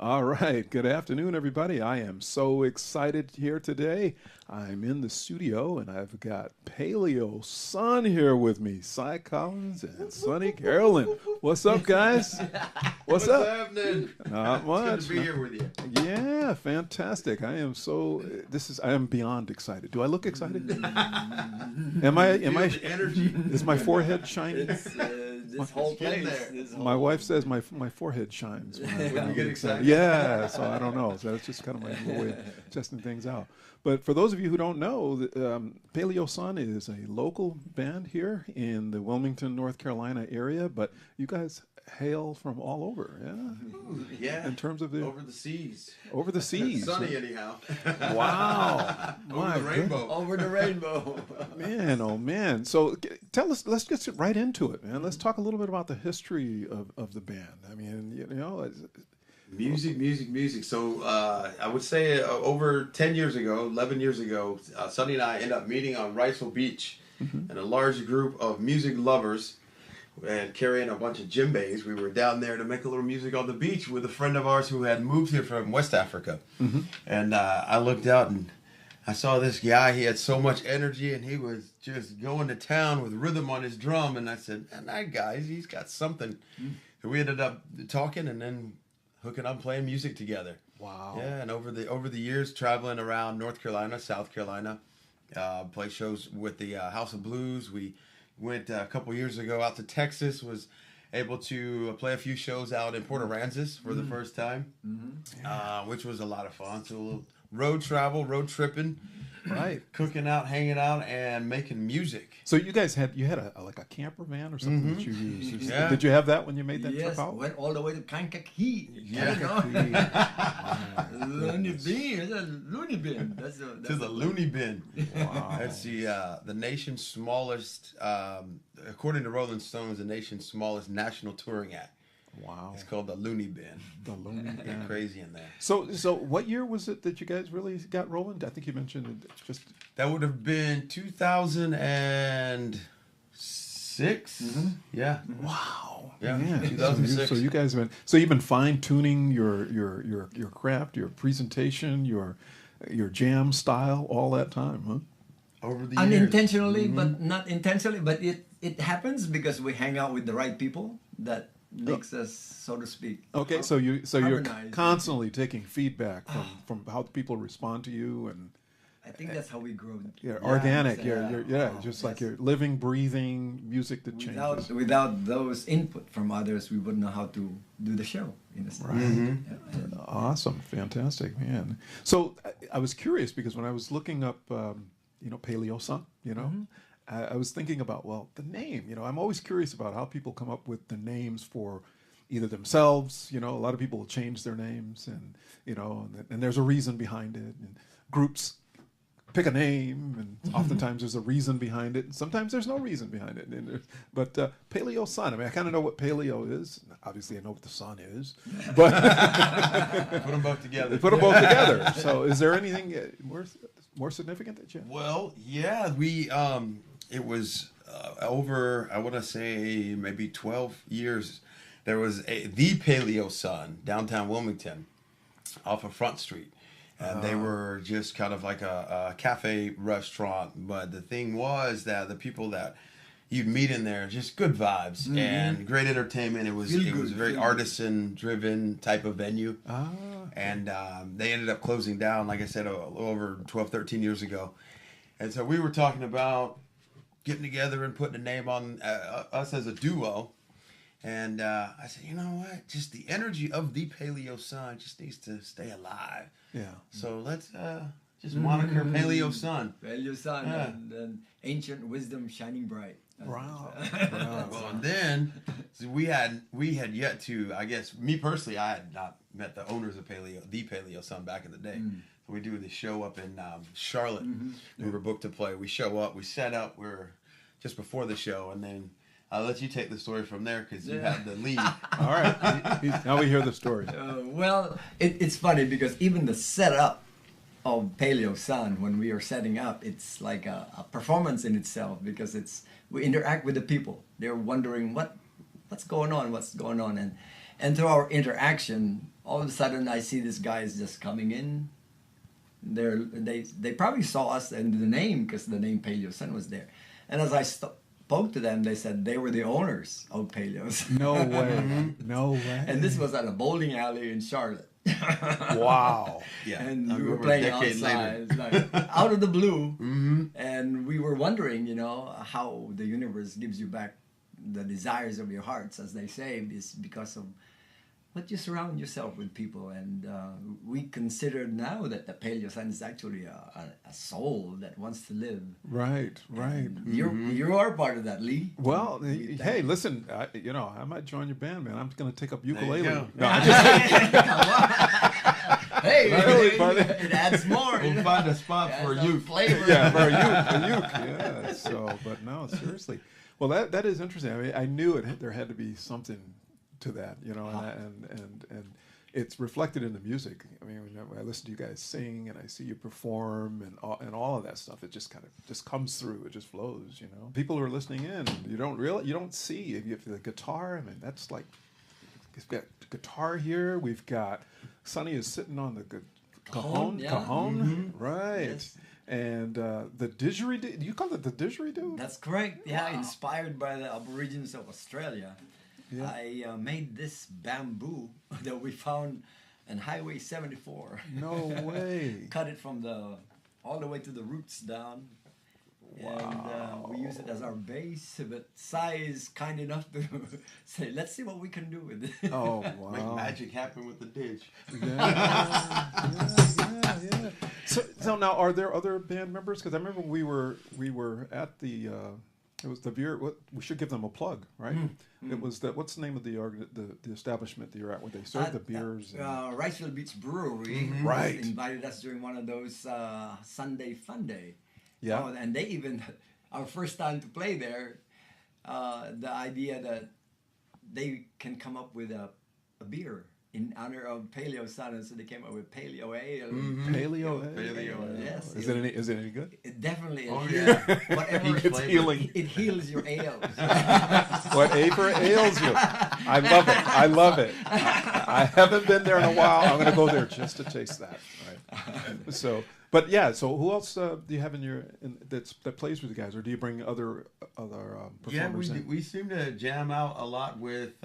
All right. Good afternoon, everybody. I am so excited here today. I'm in the studio and I've got Paleo Son here with me, Cy Collins and Sonny Carolyn. What's up, guys? What's What's up? happening? Not It's good much. to be here with you. Yeah, fantastic. I am beyond excited. Do I look excited? Am Feel I, the energy. is my forehead shining? This whole Getting place. there. My wife says my forehead shines when I you get excited. Yeah, so I don't know. So that's just kind of my little way of testing things out. But for those of you who don't know, Paleo Sun is a local band here in the Wilmington, North Carolina area. But you guys hail from all over, yeah. Yeah. In terms of the Over the seas. over the seas. Sunny anyhow. Wow. Over My the rainbow. Over the rainbow. Man, oh man. So tell us, let's get right into it, man. Let's talk a little bit about the history of the band. I mean, you know, Music. So I would say over 10 years ago, 11 years ago, Sonny and I ended up meeting on Riceville Beach. And a large group of music lovers and carrying a bunch of djembes. We were down there to make a little music on the beach with a friend of ours who had moved here from West Africa. And I looked out and I saw this guy. He had so much energy and he was just going to town with rhythm on his drum. And I said, man, that guy, he's got something. So we ended up talking and then hooking up, playing music together. wow. Yeah, and over the years, traveling around North Carolina, South Carolina, play shows with the House of Blues. We went a couple years ago out to Texas. Was able to play a few shows out in Port Aransas for the first time, which was a lot of fun. So a little road travel, road tripping, Right. cooking out, hanging out, and making music. So you guys had like a camper van or something that you used. Yeah. Did you have that when you made that Yes, trip out? went all the way to Kankakee. Yeah. Looney Bin. It's a loony bin. That's To the loony bin. Wow. That's the nation's smallest, according to Rolling Stones, the nation's smallest national touring act. Wow. It's called the Loony Bin. The Looney Get Bin. crazy in there. So what year was it that you guys really got rolling? I think you mentioned it just That would have been 2006. Yeah. wow. Yeah, Man. 2006. So you guys have been you've been fine tuning your craft, your presentation, your jam style all that time, huh? Over the years. unintentionally, but not intentionally. But it happens because we hang out with the right people that makes us, so to speak. Okay, so you're harmonize. constantly taking feedback from how people respond to you and I think that's how we grow. organic. Yes, just like yes. you're living, breathing music that changes. Without those input from others, we wouldn't know how to do the show. In a sense. Yeah. Awesome, fantastic, man. So I was curious because when I was looking up, Paleo Sun, I was thinking about, well, the name. I'm always curious about how people come up with the names for either themselves. A lot of people will change their names, and there's a reason behind it. And groups pick a name, and oftentimes there's a reason behind it, and sometimes there's no reason behind it. But Paleo Sun, I mean, I kind of know what paleo is. Obviously, I know what the sun is, but Put them both together. put them both together. So, is there anything more significant that you have? Well, yeah, we it was over, I want to say maybe 12 years. There was the Paleo Sun downtown Wilmington off of Front Street. And they were just kind of like a cafe restaurant. But the thing was that the people that you'd meet in there, just good vibes and great entertainment. It was a very artisan driven type of venue. And they ended up closing down, like I said, over 12, 13 years ago. And so we were talking about getting together and putting a name on us as a duo. And I said, you know what? Just the energy of the Paleo Sun just needs to stay alive. Yeah. So let's just moniker Paleo Sun. Value Sun Yeah. and ancient wisdom shining bright. Wow. Well, and then so we had yet to, I guess, me personally, I had not met the owners of the Paleo Sun back in the day. So we do this show up in Charlotte. We were booked to play. We show up, we set up, we're just before the show, and then I'll let you take the story from there because you have the lead. All right. Now we hear the story. Well, it's funny because even the setup of Paleo Sun, when we are setting up, it's like a performance in itself because we interact with the people. They're wondering what's going on, and through our interaction, all of a sudden I see these guys just coming in. They probably saw us and the name, because the name Paleo Sun was there. And as I spoke to them, they said they were the owners of Paleos. No way. No way. And this was at a bowling alley in Charlotte. Wow. Yeah. And I we were remember a playing decade outside, later. like, out of the blue. Mm-hmm. And we were wondering, you know, how the universe gives you back the desires of your hearts, as they say, is because of what you surround yourself with people. And we consider now that the Paleo Sun is actually a soul that wants to live. Right, right. And you are part of that, Lee. Well, What do you hey, think? listen, you know, I might join your band, man. I'm going to take up you ukulele. go. No, I'm just Hey, Really, buddy? it adds more. We'll find a spot Adds for some you. flavor. yeah, for a uke, yeah. So, but no, seriously. Well, that is interesting. I mean, I knew there had to be something to that, you know, and it's reflected in the music. I mean, when I listen to you guys sing and I see you perform and all of that stuff, it just kind of just comes through. It just flows, you know. People who are listening in, you don't see if you have the guitar. I mean, that's like we've got guitar here. We've got Sonny is sitting on the cajon, yeah. cajon, right? Yes. And the didgeridoo. You call it the didgeridoo? That's correct. Yeah, Wow. Inspired by the Aborigines of Australia. Yeah. I made this bamboo that we found on Highway 74. No way. Cut it from all the way to the roots down. Wow. And we use it as our base, but Sai is kind enough to say, let's see what we can do with it. Oh wow. Make magic happen with the ditch. Yeah. So now, are there other band members? Because I remember we were at the it was the beer. We should give them a plug, right? It was what's the name of the establishment that you're at where they serve the beers? Riceville Beach Brewery Right. invited us during one of those Sunday Fun Day. Yeah. Oh, and they even, our first time to play there, the idea that they can come up with a beer in honor of Paleo Sun, and so they came up with Paleo Ale. Paleo. Paleo, yes. Is it any good? It definitely is. Oh, yeah. Whatever. It's healing. It heals your ails. Whatever ails you. I love it. I love it. I haven't been there in a while. I'm going to go there just to taste that. Right. So, but yeah. So who else do you have that plays with you guys, or do you bring other Yeah, performers in? we seem to jam out a lot with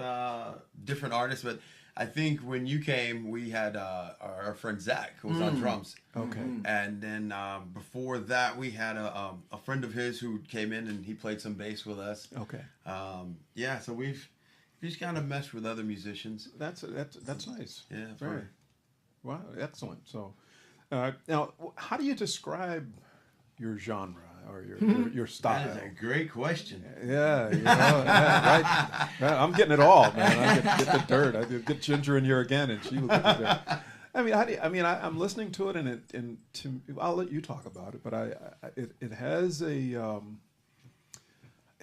different artists, but I think when you came, we had our friend Zach, who was on drums. Okay. And then before that, we had a friend of his who came in and he played some bass with us. Okay. Yeah, so we've just kind of messed with other musicians. That's nice. Yeah, Very. Wow, excellent. So, now, how do you describe your genre or your style? That is a great question. Yeah, right. I'm getting it all, man. I get the dirt. I get Ginger in here again, and she will get the dirt. I mean, I'm listening to it, and I'll let you talk about it, but it has a.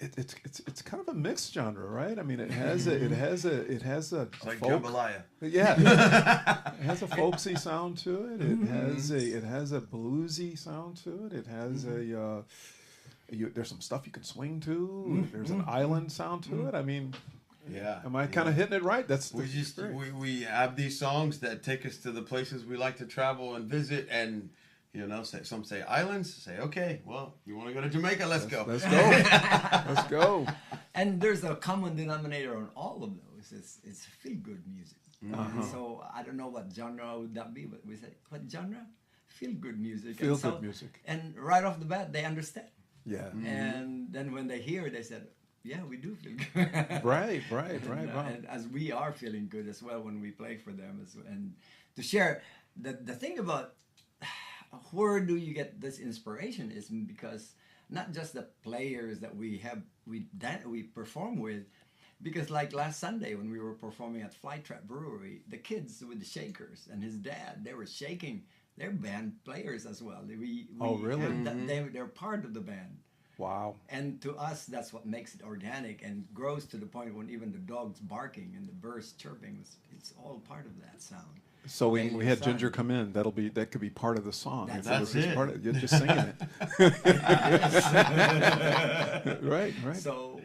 It's kind of a mixed genre, right? I mean, it has a It's like folk. jambalaya. Yeah, it has a folksy sound to it. It has a bluesy sound to it. It has there's some stuff you can swing to. There's an island sound to it. I mean, Yeah. am I kind of hitting it right? We have these songs that take us to the places we like to travel and visit, and some say islands. Say, okay, well, you want to go to Jamaica? Let's go. Let's go. Let's go. And there's a common denominator on all of those. It's feel good music. So I don't know what genre would that be, but we say, what genre? Feel good music. Feel And so- good music. And right off the bat, they understand. Yeah. And then when they hear it, they said, yeah, we do feel good. Right. And, Wow. and as we are feeling good as well when we play for them. And to share, the thing about where do you get this inspiration is because not just the players that we perform with, because like last Sunday when we were performing at Flytrap Brewery, the kids with the shakers and his dad, they were shaking. They're band players as well. Oh, really? They're part of the band. Wow. And to us, that's what makes it organic and grows to the point when even the dogs barking and the birds chirping, it's all part of that sound. So when we had Sound. Ginger come in, that could be part of the song. That's it. You're just singing it. Right. So,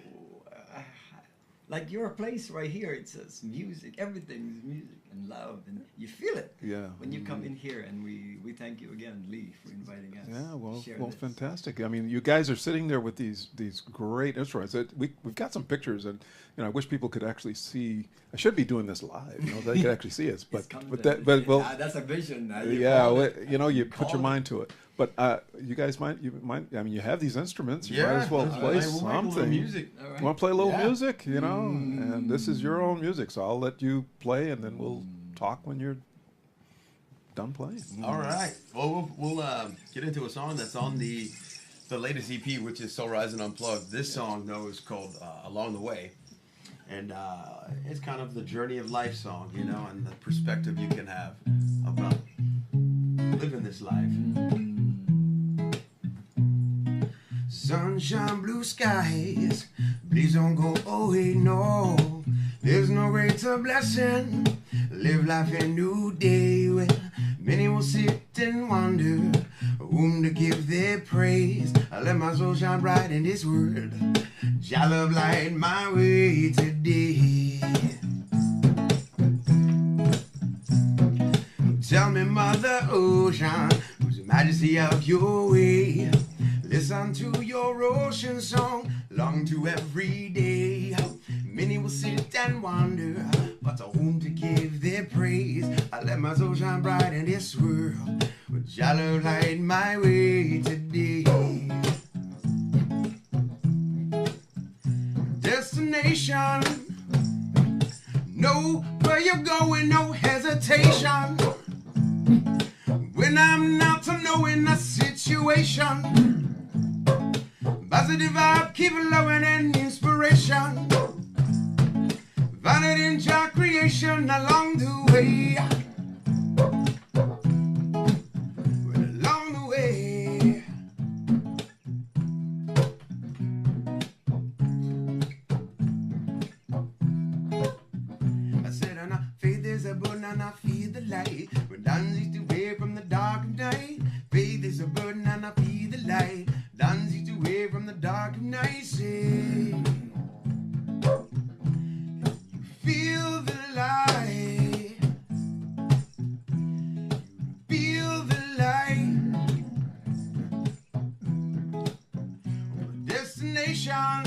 like your place right here, it says music. Everything is music and love, and you feel it Yeah. when you come in here, and we thank you again, Lee, for inviting us. Yeah, to share well, this. fantastic. I mean, you guys are sitting there with these great instruments. We've got some pictures, and I wish people could actually see. I should be doing this live, they could actually see us. But That's a vision. You put your mind to it. But you guys might. I mean, you have these instruments. You might as well play something. Music. All right. You want to play a little music, and this is your own music, so I'll let you play, and then we'll talk when you're done playing. All right. Well, we'll get into a song that's on the latest EP, which is Soul Rising Unplugged. This song, though, is called Along the Way. And it's kind of the journey of life song, and the perspective you can have about living this life. Sunshine, blue skies, please don't go away, no. There's no greater blessing. Live life a new day. Well, many will sit and wonder whom to give their praise. I let my soul shine bright in this world. Jah love light my way today. Tell me, Mother Ocean, who's the majesty of your way? Listen to your ocean song, long to every day. Many will sit and wonder, but to whom to give their praise? I let my soul shine bright in this world, with Jah love light my way today. Destination, know where you're going, no hesitation. When I'm not knowing the situation, positive vibe, keep it low and inspiration. Find it in Jah creation along the way. Well, along the way. I said, and faith is a burden and I feel the light. When dawn leads away from the dark of night. Faith is a burden and I feel the light. Dawn leads away from the dark of night. Say, feel the light. Feel the light. Destination.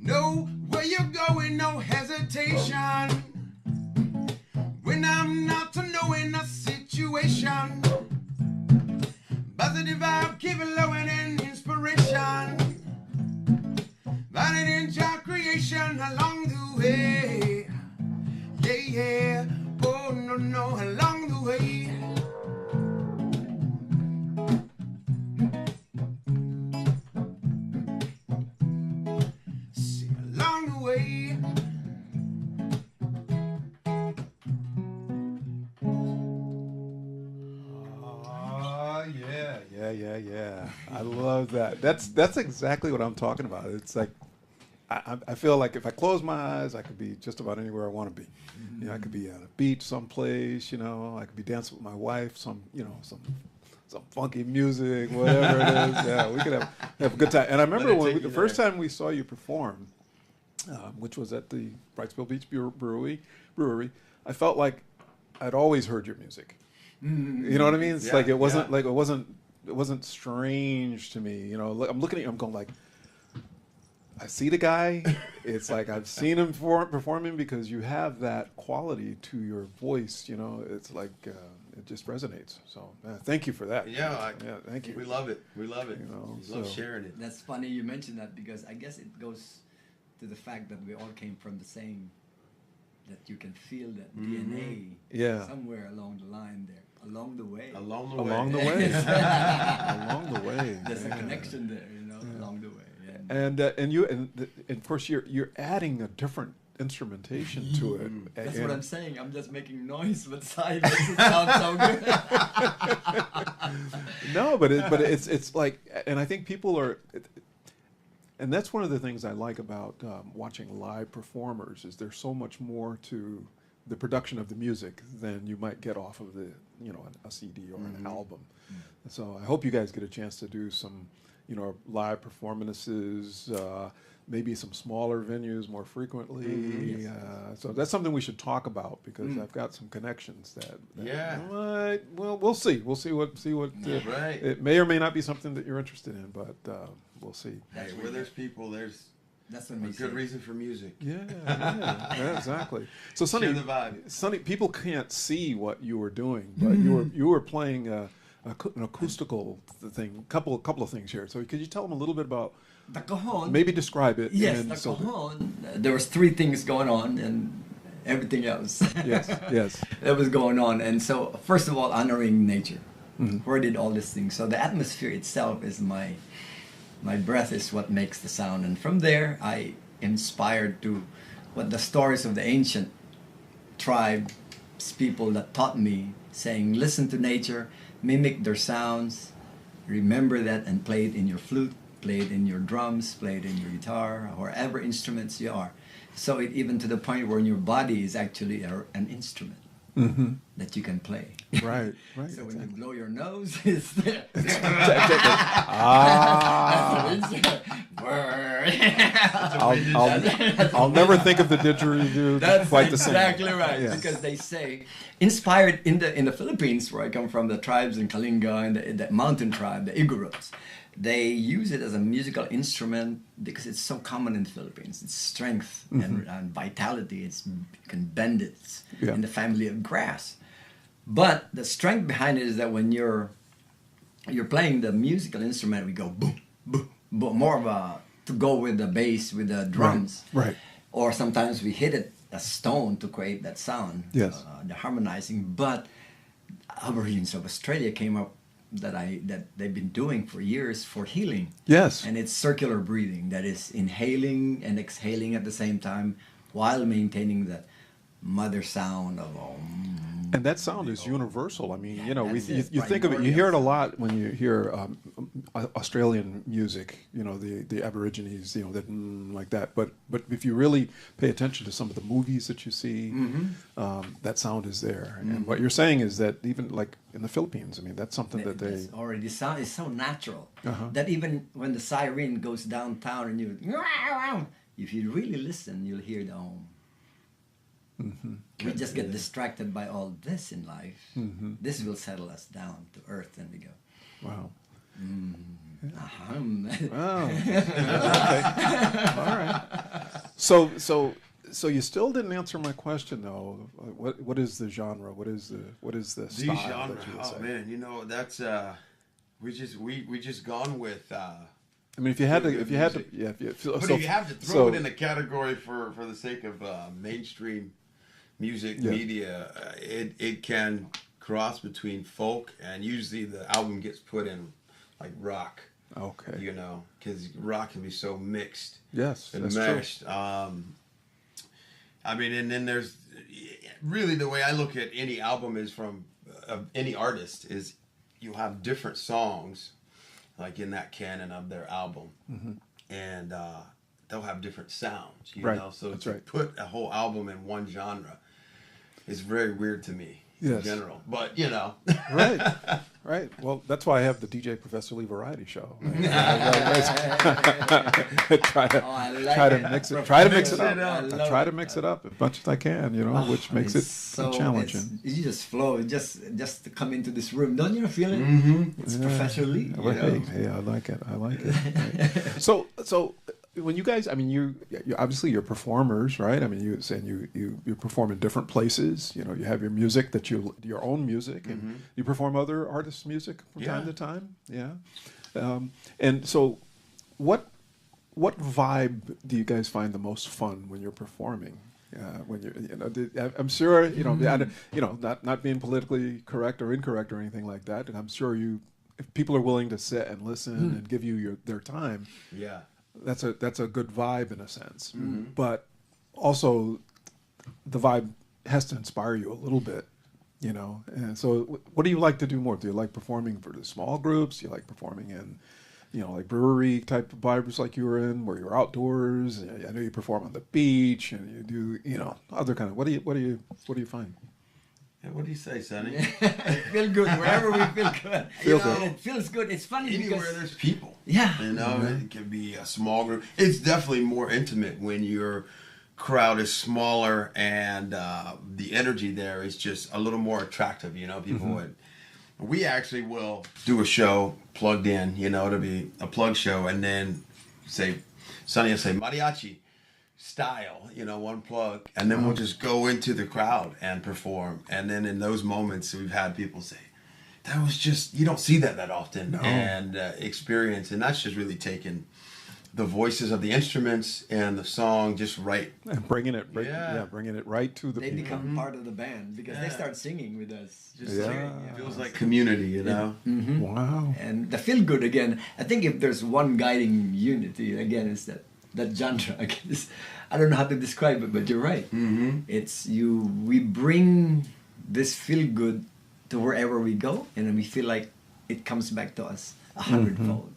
Know where you're going, no hesitation. When I'm not knowing a situation, positive vibe, keep it low and inspiration. Find it in Jah creation along the way. Yeah, yeah. Oh, no, along the way. See, along the way. Yeah. I love that. That's exactly what I'm talking about. It's like I feel like if I close my eyes, I could be just about anywhere I want to be. I could be at a beach someplace. I could be dancing with my wife. Some funky music, whatever it is. Yeah, we could have a good time. And I remember the first time we saw you perform, which was at the Wrightsville Beach Brewery. I felt like I'd always heard your music. You know what I mean? It's like it wasn't strange to me. I'm looking at you, I'm going like, I see the guy. It's like I've seen him performing because you have that quality to your voice. It's like it just resonates. So thank you for that. Yeah, thank you. We love it. We love it. We love sharing it. That's funny you mentioned that, because I guess it goes to the fact that we all came from the same, that you can feel that DNA somewhere along the line there. Along the way. Along the way. There's a connection there, along the way. And of course you're adding a different instrumentation to it. That's what I'm saying. I'm just making noise, but side makes it sound so good. No, but it's like, and I think people are, and that's one of the things I like about watching live performers is there's so much more to the production of the music than you might get off of a CD or an album. So I hope you guys get a chance to do some live performances, maybe some smaller venues more frequently. Yes. So that's something we should talk about because I've got some connections that Yeah. well, we'll see. We'll see what Right. it may or may not be something that you're interested in, but we'll see. Hey, where there's people, there's That's what a we good say. reason for music. Yeah, exactly. So Sonny, Share the vibe. Sonny, people can't see what you were doing, but you were playing an acoustical thing, couple of things here. So could you tell them a little bit about, The cajon. maybe describe it? Yes, and the so that- cajon. There was three things going on, and everything else. yes. That was going on. And so, first of all, honoring nature. Mm-hmm. Where did all these things? So the atmosphere itself is my breath is what makes the sound. And from there, I inspired to what the stories of the ancient tribes, people that taught me, saying, listen to nature, mimic their sounds, remember that, and play it in your flute, play it in your drums, play it in your guitar, wherever instruments you are. So it even to the point where your body is actually an instrument that you can play. Right. So when you blow your nose, it's I'll never think of the didgeridoo That's quite the same. exactly right. Yeah. Because they say, inspired in the Philippines, where I come from, the tribes in Kalinga and the mountain tribe, the Iguros, they use it as a musical instrument because it's so common in the Philippines. It's strength and vitality. You can bend it. It's Yeah. in the family of grass. But the strength behind it is that when you're playing the musical instrument, we go boom, boom, boom, more of a to go with the bass with the drums. Right. Or sometimes we hit it a stone to create that sound. Yes. The harmonizing. But Aborigines of Australia came up that they've been doing for years for healing. Yes. And it's circular breathing, that is inhaling and exhaling at the same time while maintaining that mother sound of And that sound is universal. I mean, that's it. you think of it, you hear it a lot when you hear Australian music, the Aborigines, that like that. But if you really pay attention to some of the movies that you see, that sound is there. And what you're saying is that even like in the Philippines, I mean, that's something that they... That's already sound is so natural Uh-huh. that even when the siren goes downtown and if you really listen, you'll hear the We just get distracted by all this in life. This will settle us down to earth, and we go. Wow. Wow. Okay. All right. So you still didn't answer my question though. What is the genre? What is the style The genre. that you would say? Oh man, that's we just gone with. I mean, if you had to, But if you have to throw it in a category for the sake of mainstream music media, it can cross between folk, and usually the album gets put in like rock. Okay. Because rock can be so mixed. Yes, and that's meshed. true. I mean, and then there's really the way I look at any album is from any artist is you have different songs like in that canon of their album, and they'll have different sounds, Right. So That's to right. put a whole album in one genre is very weird to me in Yes. general. But Right. Well, that's why I have the DJ Professor Lee variety show. Try to mix it. Try to mix it up. I try to mix it up as much as I can. Which makes it challenging. You just flow. Just to come into this room, don't you feel it? It's Professor Lee. Well, hey, I like it. Right. So when you guys, I mean, you obviously you're performers, right? I mean, you perform in different places. You have your music your own music, and you perform other artists' music from time to time. Yeah. And so, what vibe do you guys find the most fun when you're performing? When you're, I'm sure not being politically correct or incorrect or anything like that. I'm sure if people are willing to sit and listen and give you their time. Yeah. That's a good vibe in a sense, but also the vibe has to inspire you a little bit, And so, what do you like to do more? Do you like performing for the small groups? Do you like performing in, like brewery type of vibes like you were in, where you're outdoors? I know you perform on the beach, and you do, other kind of. What do you find? What do you say, Sonny? Feel good wherever we feel good. Feel And good. it feels good. It's funny Anywhere because there's people. yeah, You know, it can be a small group. It's definitely more intimate when your crowd is smaller and the energy there is just a little more attractive. You know, people would. We actually will do a show plugged in. You know, to be a plug show, and then say, Sonny will say mariachi style. You know, one plug, and then we'll just go into the crowd and perform. And then in those moments, we've had people say, that was just, you don't see that often. No. And experience, and that's just really taken the voices of the instruments and the song just right. And bringing it Yeah. bringing it right to the they people. become part of the band because they start singing with us. Just Yeah. like, It feels like community, you know? Wow. And the feel good again. I think if there's one guiding unity again, is that genre. I guess I don't know how to describe it, but you're right. It's you. We bring this feel good to wherever we go, and then we feel like it comes back to us 100-fold.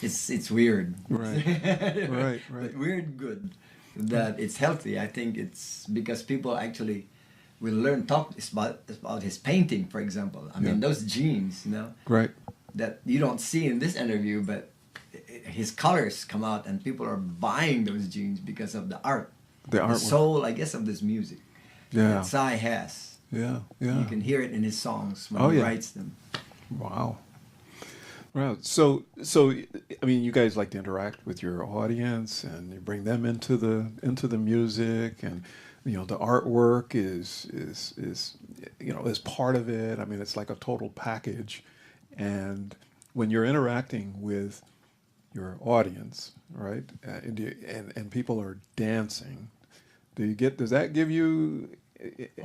It's weird, Right. Right. but weird good. That it's healthy. I think it's because people actually will learn talk about his painting, for example. I mean, those jeans, you know, Right. that you don't see in this interview, but his colors come out, and people are buying those jeans because of the art, The the artwork. soul, I guess, of this music Yeah. that Sai has. Yeah. Yeah. You can hear it in his songs when Oh, he yeah. writes them. Wow. Wow. So I mean, you guys like to interact with your audience, and you bring them into the music, and you know the artwork is you know is part of it. I mean, it's like a total package. And when you're interacting with your audience, right, and people are dancing, does that give you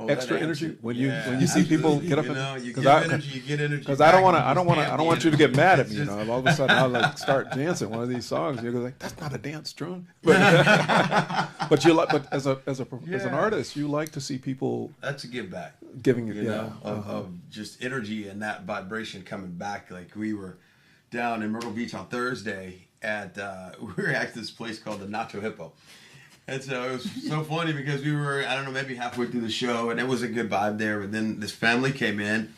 extra that energy when yeah, you see people absolutely. get up? You know, you 'cause give I- energy, you get energy. Because I don't back, want you I don't just want you to can't get mad at be me. You energy. know, and all of a sudden I'll like start dancing one of these songs. And you're like, that's not a dance, Drew. But, but as an artist, you like to see people That's a give back. giving it. You Yeah. know, of just energy and that vibration coming back. Like we were down in Myrtle Beach on Thursday at we were at this place called the Nacho Hippo. And so it was so funny because we were, I don't know, maybe halfway through the show, and it was a good vibe there. But then this family came in,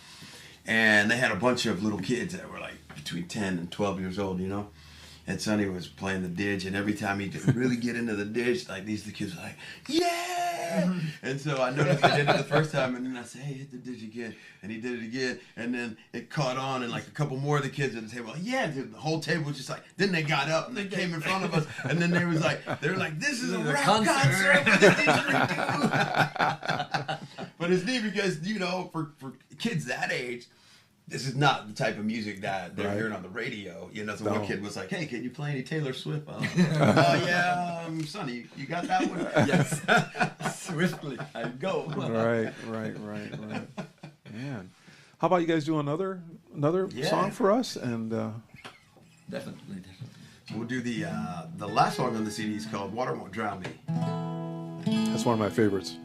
and they had a bunch of little kids that were like between 10 and 12 years old, you know. And Sonny was playing the didge, and every time he did really get into the didge, like the kids were like, yeah! And so I noticed he did it the first time, and then I said, hey, hit the didge again. And he did it again, and then it caught on, and like a couple more of the kids at the table, like, yeah, dude, the whole table was just like, then they got up, and they came in front of us, and then they were like, this is a rap concert with the didgeridoo. But it's neat because, you know, for kids that age, this is not the type of music that they're hearing on the radio. You know, so one kid was like, hey, can you play any Taylor Swift? Oh, yeah, Sonny, you got that one? Yes, swiftly I go. Right. Man, how about you guys do another song for us? And Definitely. We'll do the last song on the CD is called Water Won't Drown Me. that's one of my favorites.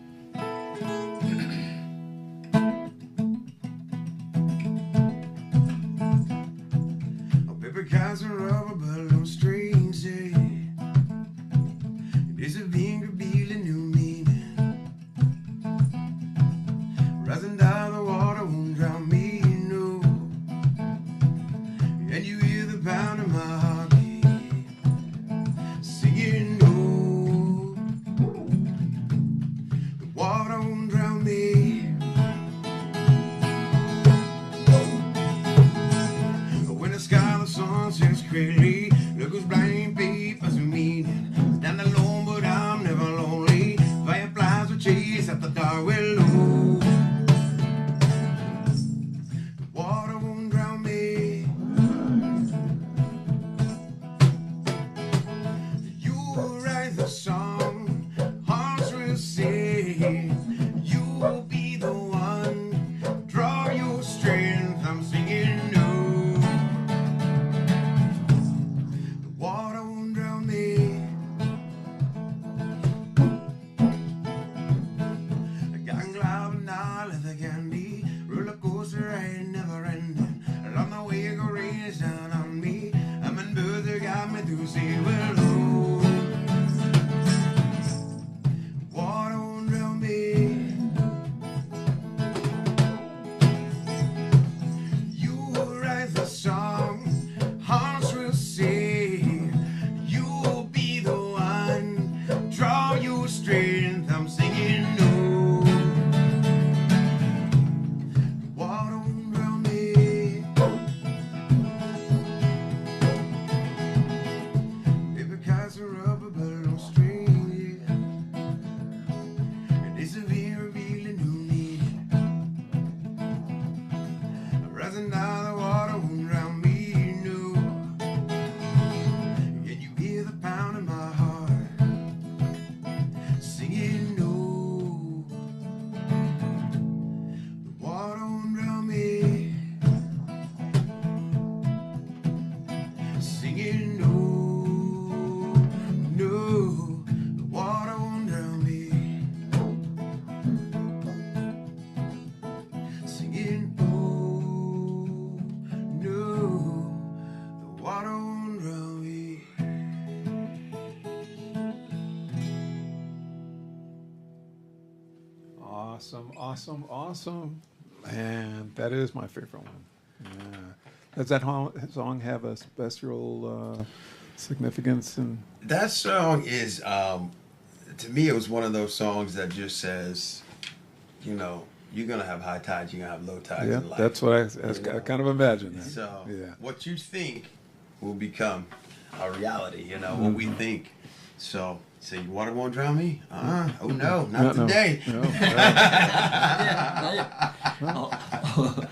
Paper cars and rubber balloon strings, yeah. There's a being revealing new meaning. Rising down the water won't drown me, no. And you hear the pound of my heartbeat, singing no. The water won't drown me. When the sky, the sun sets clearly, look who's blind papers of meaning. Stand alone, but I'm never lonely. Fireflies will chase at the dark willow. The water won't drown me. You will write the song, hearts will sing. You will be the one, draw your strength. I'm singing no. Water won't drown me. The gang glove and all of the candy, roller coaster ride never ending. Along the way go rains down on me. I'm in birds that got me to say hello. Water won't drown me. Awesome, awesome, awesome. And that is my favorite one. Yeah. Does that song have a special significance? And That song is, to me, it was one of those songs that just says, you know, you're gonna have high tides, you're gonna have low tides yeah, in life. that's what I know? kind of imagine that. So, yeah. what you think will become a reality. You know what we think. So, say, water won't drown me. Oh no, not today. No, Oh,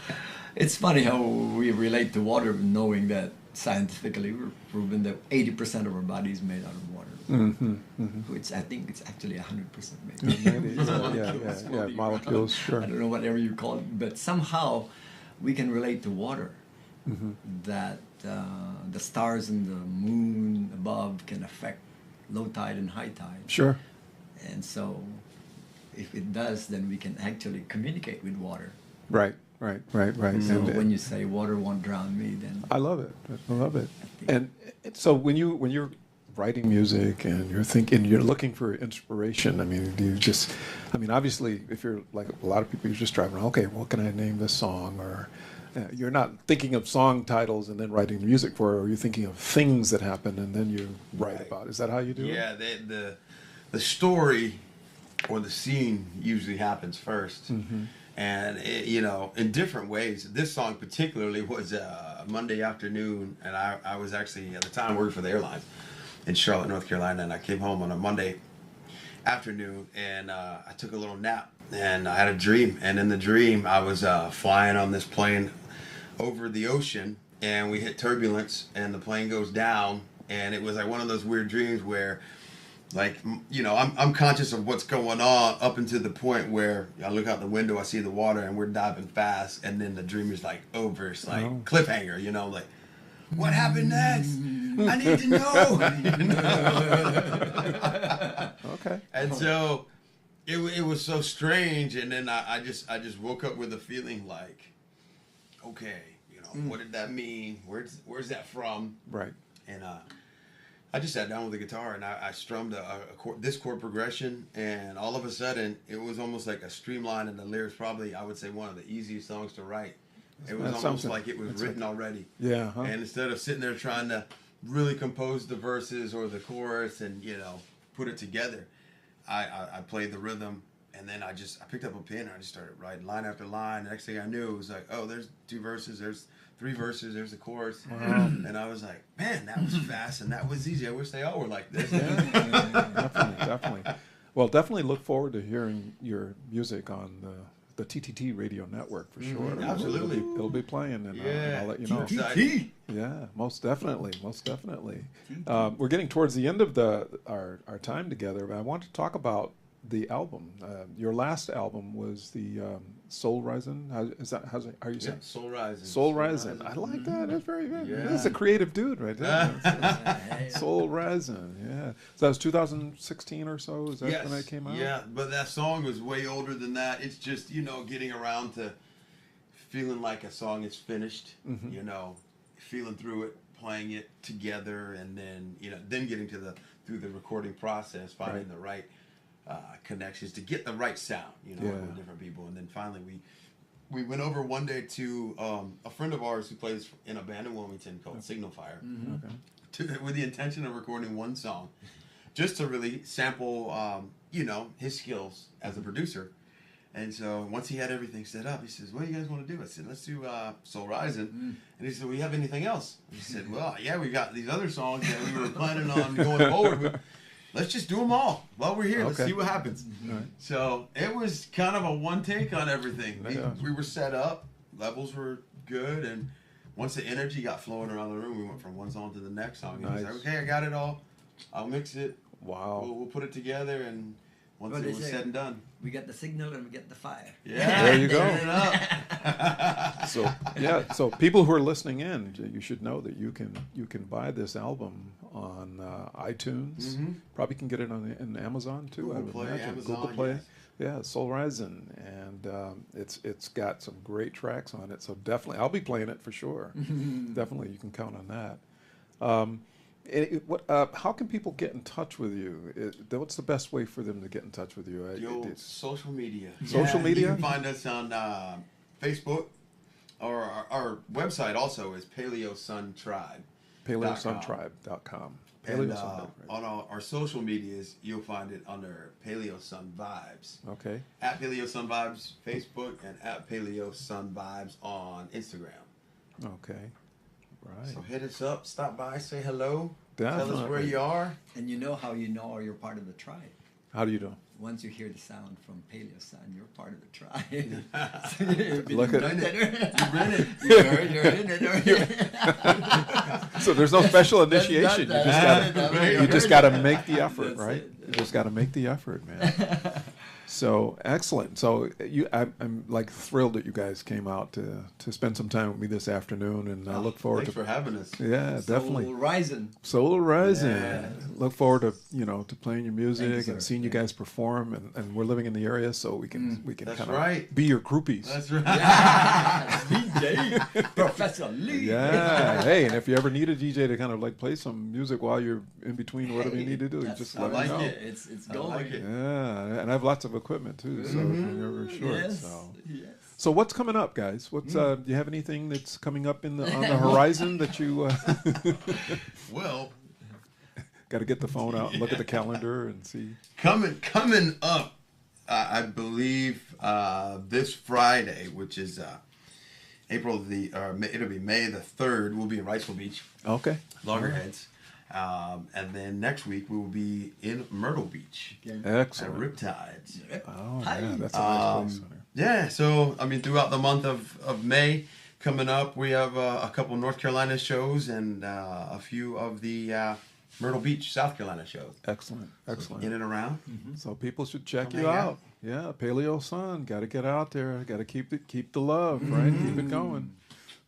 it's funny how we relate to water, knowing that scientifically we're proven that 80% of our body is made out of water. Which I think it's actually 100% made. yeah, molecules, sure. I don't know whatever you call it, but somehow we can relate to water. That the stars and the moon above can affect low tide and high tide. Sure. And so, if it does, then we can actually communicate with water. Right. So when you say water won't drown me, then I love it. I love it. And so when you're writing music and you're looking for inspiration, I mean, obviously, if you're like a lot of people, you're just driving around, okay, what can I name this song? Or you're not thinking of song titles and then writing the music for it, or you're thinking of things that happen and then you write about it. Is that how you do it? Yeah, the story or the scene usually happens first. And, in different ways. This song particularly was Monday afternoon, and I was actually, at the time, working for the airlines in Charlotte, North Carolina, and I came home on a Monday afternoon, and I took a little nap, and I had a dream. And in the dream, I was flying on this plane over the ocean, and we hit turbulence, and the plane goes down, and it was like one of those weird dreams where, like, I'm conscious of what's going on up until the point where I look out the window, I see the water, and we're diving fast, and then the dream is like over. It's like cliffhanger, like, what happened next? I need to know. Okay. And so it was so strange, and then I just woke up with a feeling like, okay, what did that mean? Where's that from? Right. And I just sat down with the guitar and I strummed this chord progression, and all of a sudden it was almost like a streamline, and the lyrics probably, I would say, one of the easiest songs to write. It was almost like it was written already. Yeah. And instead of sitting there trying to really compose the verses or the chorus and put it together, I played the rhythm, and then I picked up a pen and I just started writing line after line. The next thing I knew, it was like, oh, there's 2 verses, there's 3 verses, there's the chorus. Wow. And I was like, man, that was fast and that was easy. I wish they all were like this. Definitely. Well, definitely look forward to hearing your music on the TTT radio network for sure. Absolutely. It'll be playing, and I'll let you know. TTT. Yeah, most definitely. We're getting towards the end of our time together, but I want to talk about the album. Your last album was the Soul Rising. How you saying? Soul Rising. Soul Rising. I like that. That's very good. Yeah. That's a creative dude right there. Soul Rising. Yeah. So that was 2016 or so. Is that when that came out? Yeah, but that song was way older than that. It's just getting around to feeling like a song is finished. Feeling through it, playing it together, and then then getting through the recording process, finding the right connections to get the right sound, with different people. And then finally we went over one day to a friend of ours who plays in a band in Wilmington called Signal Fire, with the intention of recording one song, just to really sample, his skills as a producer. And so once he had everything set up, he says, what do you guys want to do? I said, let's do Soul Rising. And he said, well, you have anything else? He said, well, yeah, we got these other songs that we were planning on going forward with. Let's just do them all while we're here. Let's see what happens. Right. So it was kind of a one take on everything. We were set up, levels were good, and once the energy got flowing around the room, we went from one song to the next song. And he was like, okay, I got it all. I'll mix it. Wow. We'll put it together, and once it was said and done. We get the signal and we get the fire. Yeah, there you go. turn it up. So people who are listening in, you should know that you can buy this album on iTunes. Probably can get it on Amazon too. Google Play, Amazon, Google Play. yes. Yeah, Soul Rising, and it's got some great tracks on it. So definitely, I'll be playing it for sure. Definitely, you can count on that. How can people get in touch with you? What's the best way for them to get in touch with you? Social media. Social media? You can find us on Facebook, or our website also is Paleo Sun Tribe. PaleoSunTribe.com. And on our social medias, you'll find it under Paleo Sun Vibes. Okay. At Paleo Sun Vibes Facebook and at Paleo Sun Vibes on Instagram. Okay. Right. So hit us up, stop by, say hello, Definitely. tell us where you are. And you know how you know you're part of the tribe. How do you know? Once you hear the sound from Paleo Sun, you're part of the tribe. So you've been Look at invited. You're in it. You're in it. So there's no special initiation. You just got to make the effort, That's right? it. You just got to make the effort, man. So excellent. So I'm like thrilled that you guys came out to spend some time with me this afternoon, and I look forward Thanks to for having us. Yeah, definitely. Soul Rising. Soul Rising. Yeah. Look forward to to playing your music sir. and seeing you guys perform, and we're living in the area, so we can That's kind of right. be your groupies. That's right. Yeah, DJ, Professor Lee. Yeah. Hey, and if you ever need a DJ to kind of like play some music while you're in between whatever you need to do, you just I let like me know. it. It's I going. like it. Yeah, and I have lots of equipment too, so if you're ever short. Yes. So. Yes. So what's coming up, guys? What's do you have anything that's coming up on the horizon that you Well, got to get the phone out and look at the calendar and see? coming up, I believe this Friday, which is it'll be May the 3rd. We'll be in Wrightsville Beach, Okay. Loggerheads, and then next week we will be in Myrtle Beach at Excellent. Riptides. Oh, Hi. yeah, that's a nice place. Yeah, so I mean, throughout the month of May coming up, we have a couple North Carolina shows and a few of the Myrtle Beach, South Carolina shows. Excellent. Excellent. In and around. So people should check Come you hang out. out. Yeah, Paleo Sun. Got to get out there. Got to keep the love, right? Keep it going.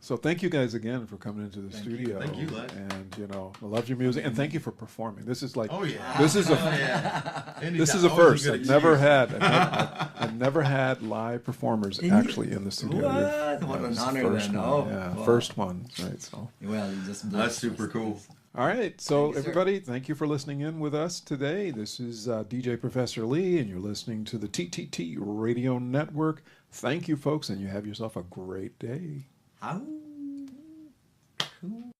So thank you guys again for coming into the studio. Thank you, Led. And I love your music, and thank you for performing. This is like, Oh yeah. this is a yeah. this is a Always first. good I've never excuse. had I've never had live performers actually in the studio. What? What That an was the honor first then. one. Oh, Yeah, wow. first one. Right. So. Well, you just That's blessed super us. cool. All right, so Thank you, sir. everybody, thank you for listening in with us today. This is DJ Professor Lee, and you're listening to the TTT Radio Network. Thank you, folks, and you have yourself a great day. Ow. Cool.